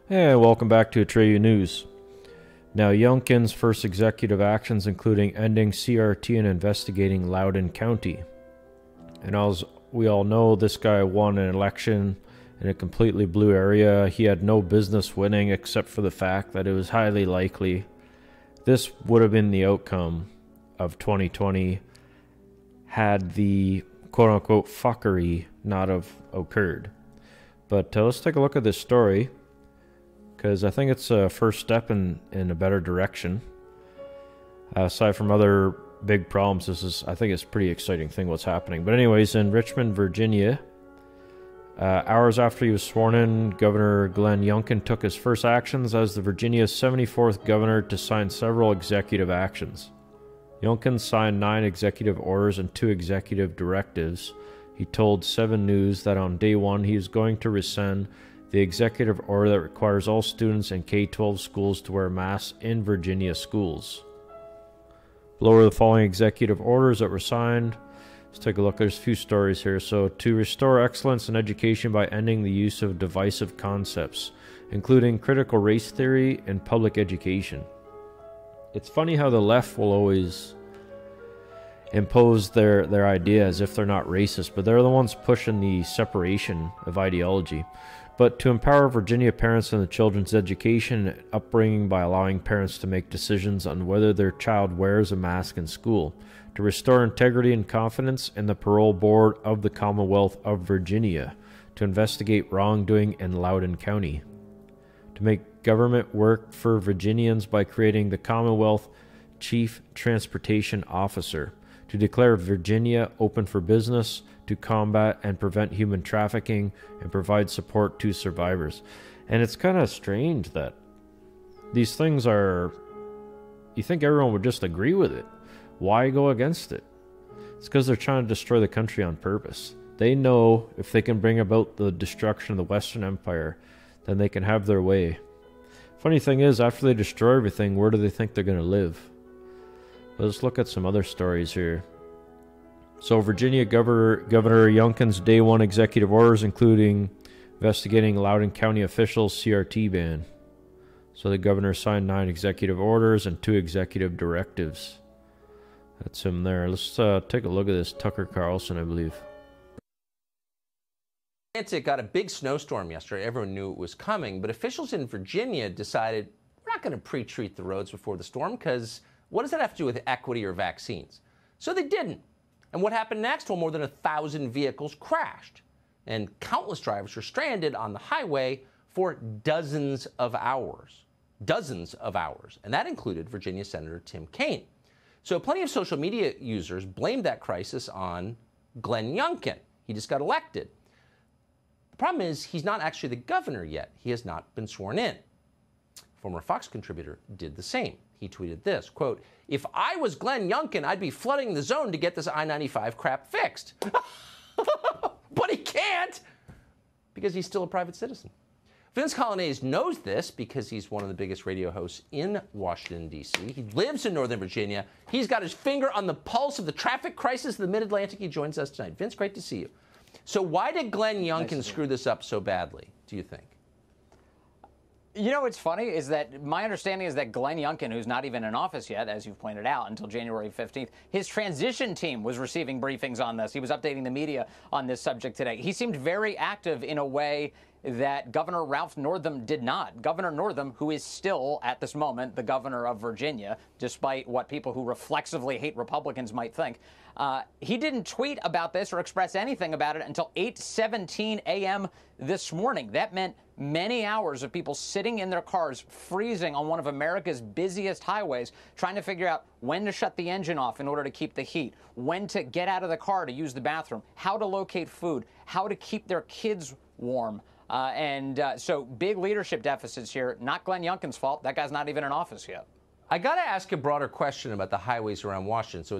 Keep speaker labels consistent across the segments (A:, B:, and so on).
A: Hey, welcome back to Atreyu News. Now, Youngkin's first executive actions including ending CRT and investigating Loudoun County. And as we all know, this guy won an election in a completely blue area. He had no business winning except for the fact that it was highly likely this would have been the outcome of 2020 had the quote-unquote fuckery not have occurred. But let's take a look at this story, because I think it's a first step in a better direction. Aside from other big problems, I think it's a pretty exciting thing what's happening. But anyways, in Richmond, Virginia, hours after he was sworn in, Governor Glenn Youngkin took his first actions as the Virginia's 74th governor to sign several executive actions. Youngkin signed 9 executive orders and 2 executive directives. He told 7 News that on day 1 he is going to rescind the executive order that requires all students in K-12 schools to wear masks in Virginia schools. Below are the following executive orders that were signed. Let's take a look. There's a few stories here. So, to restore excellence in education by ending the use of divisive concepts, including critical race theory in public education. It's funny how the left will always impose their idea as if they're not racist, but they're the ones pushing the separation of ideology. But to empower Virginia parents in the children's education and upbringing by allowing parents to make decisions on whether their child wears a mask in school. To restore integrity and confidence in the parole board of the Commonwealth of Virginia. To investigate wrongdoing in Loudoun County. To make government work for Virginians by creating the Commonwealth Chief Transportation Officer. To declare Virginia open for business, to combat and prevent human trafficking, and provide support to survivors. And it's kind of strange that these things are, you think everyone would just agree with it. Why go against it? It's because they're trying to destroy the country on purpose. They know if they can bring about the destruction of the Western Empire, then they can have their way. Funny thing is, after they destroy everything, where do they think they're going to live? Let's look at some other stories here. So Virginia Governor Youngkin's Day 1 executive orders, including investigating Loudoun County officials' CRT ban. So the governor signed 9 executive orders and 2 executive directives. That's him there. Let's take a look at this. Tucker Carlson, I believe.
B: It got a big snowstorm yesterday. Everyone knew it was coming, but officials in Virginia decided we're not going to pre-treat the roads before the storm, because what does that have to do with equity or vaccines? So they didn't. And what happened next? Well, more than 1,000 vehicles crashed, and countless drivers were stranded on the highway for dozens of hours. Dozens of hours. And that included Virginia Senator Tim Kaine. So plenty of social media users blamed that crisis on Glenn Youngkin. He just got elected. The problem is he's not actually the governor yet. He has not been sworn in. Former Fox contributor did the same. He tweeted this, quote, "If I was Glenn Youngkin, I'd be flooding the zone to get this I-95 crap fixed." But he can't, because he's still a private citizen. Vince Colonnese knows this because he's one of the biggest radio hosts in Washington, D.C. He lives in Northern Virginia. He's got his finger on the pulse of the traffic crisis in the Mid-Atlantic. He joins us tonight. Vince, great to see you. So why did Glenn Youngkin screw this up so badly, do you think?
C: You know what's funny is that my understanding is that Glenn Youngkin, who's not even in office yet, as you've pointed out, until January 15th, his transition team was receiving briefings on this. He was updating the media on this subject today. He seemed very active in a way that Governor Ralph Northam did not. Governor Northam, who is still, at this moment, the governor of Virginia, despite what people who reflexively hate Republicans might think, he didn't tweet about this or express anything about it until 8:17 a.m. this morning. That meant many hours of people sitting in their cars, freezing on one of America's busiest highways, trying to figure out when to shut the engine off in order to keep the heat, when to get out of the car to use the bathroom, how to locate food, how to keep their kids warm. So big leadership deficits here. Not Glenn Youngkin's fault. That guy's not even in office yet.
B: I got to ask a broader question about the highways around Washington. So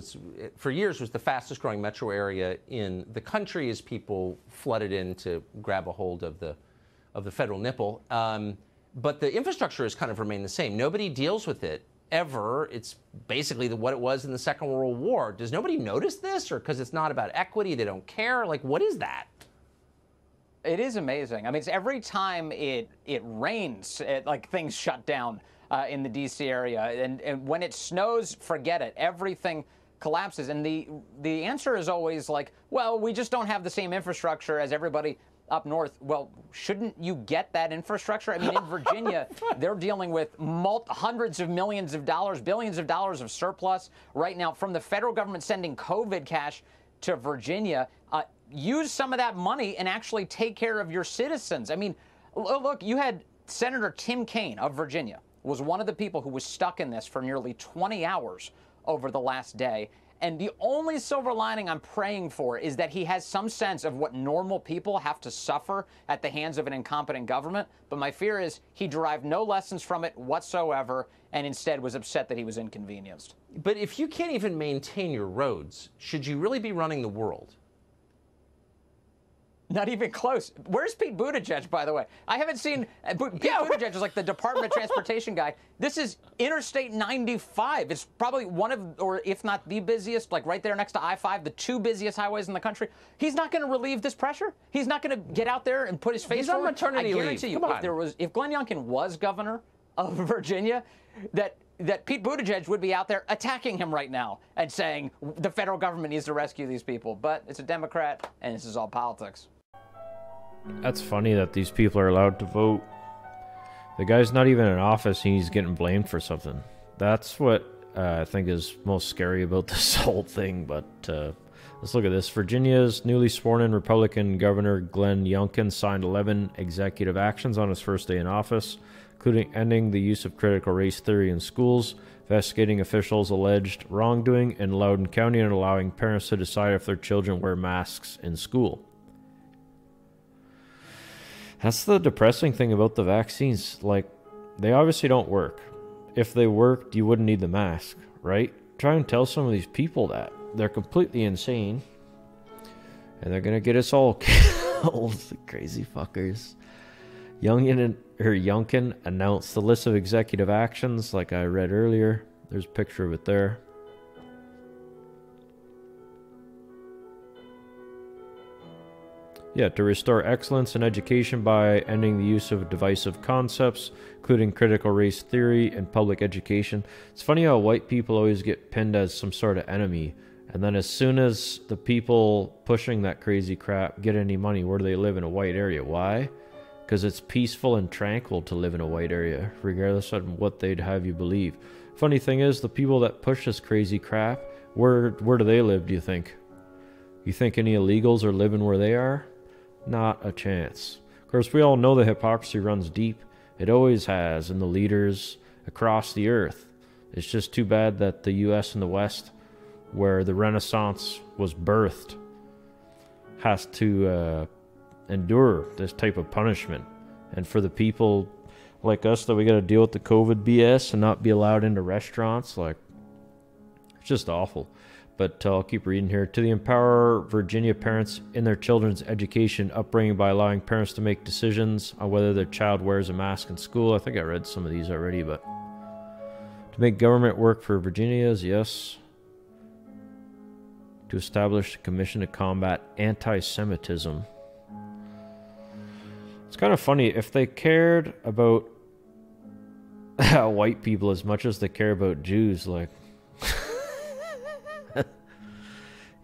B: for years was the fastest growing metro area in the country as people flooded in to grab a hold of the federal nipple. But the infrastructure has kind of remained the same. Nobody deals with it ever. It's basically what it was in the Second World War. Does nobody notice this, or because it's not about equity, they don't care? Like, what is that?
C: It is amazing. I mean, it's every time it rains, like things shut down in the D.C. area, and when it snows, forget it. Everything collapses, and the answer is always like, well, we just don't have the same infrastructure as everybody up north. Well, shouldn't you get that infrastructure? I mean, in Virginia, they're dealing with hundreds of millions of dollars, billions of dollars of surplus right now from the federal government sending COVID cash to Virginia. Use some of that money and actually take care of your citizens. I mean, look, you had Senator Tim Kaine of Virginia was one of the people who was stuck in this for nearly 20 hours over the last day. And the only silver lining I'm praying for is that he has some sense of what normal people have to suffer at the hands of an incompetent government. But my fear is he derived no lessons from it whatsoever and instead was upset that he was inconvenienced.
B: But if you can't even maintain your roads, should you really be running the world?
C: Not even close. Where's Pete Buttigieg, by the way? I haven't seen... Pete Buttigieg is like the Department of Transportation guy. This is Interstate 95. It's probably one of, or if not the busiest, like right there next to I-5, the two busiest highways in the country. He's not going to relieve this pressure. He's not going to get out there and put his face
B: He's on maternity leave.
C: I guarantee you, if Glenn Youngkin was governor of Virginia, that Pete Buttigieg would be out there attacking him right now and saying the federal government needs to rescue these people. But it's a Democrat, and this is all politics.
A: That's funny that these people are allowed to vote. The guy's not even in office and he's getting blamed for something. That's what I think is most scary about this whole thing. But let's look at this. Virginia's newly sworn-in Republican Governor Glenn Youngkin signed 11 executive actions on his first day in office, including ending the use of critical race theory in schools, investigating officials' alleged wrongdoing in Loudoun County, and allowing parents to decide if their children wear masks in school. That's the depressing thing about the vaccines. Like, they obviously don't work. If they worked, you wouldn't need the mask, right? Try and tell some of these people that. They're completely insane. And they're gonna get us all killed. Crazy fuckers. Youngkin announced the list of executive actions, like I read earlier. There's a picture of it there. Yeah, to restore excellence in education by ending the use of divisive concepts, including critical race theory in public education. It's funny how white people always get pinned as some sort of enemy, and then as soon as the people pushing that crazy crap get any money, where do they live? In a white area. Why? Because it's peaceful and tranquil to live in a white area, regardless of what they'd have you believe. Funny thing is, the people that push this crazy crap, where do they live, do you think? You think any illegals are living where they are? Not a chance. Of course, we all know the hypocrisy runs deep. It always has in the leaders across the earth. It's just too bad that the U.S. and the West, where the Renaissance was birthed, has to endure this type of punishment. And for the people like us that we got to deal with the COVID BS and not be allowed into restaurants, like, it's just awful. But I'll keep reading here. To the empower Virginia parents in their children's education upbringing by allowing parents to make decisions on whether their child wears a mask in school. I think I read some of these already, but to make government work for Virginians, yes. To establish a commission to combat anti-Semitism. It's kind of funny, if they cared about white people as much as they care about Jews, like...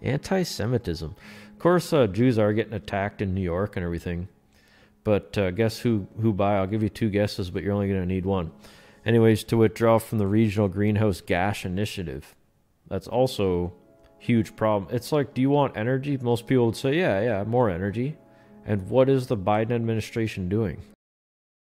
A: Anti-Semitism. Of course, Jews are getting attacked in New York and everything. But guess who by? I'll give you two guesses, but you're only going to need one. Anyways, to withdraw from the Regional Greenhouse Gas Initiative. That's also a huge problem. It's like, do you want energy? Most people would say, yeah, more energy. And what is the Biden administration doing?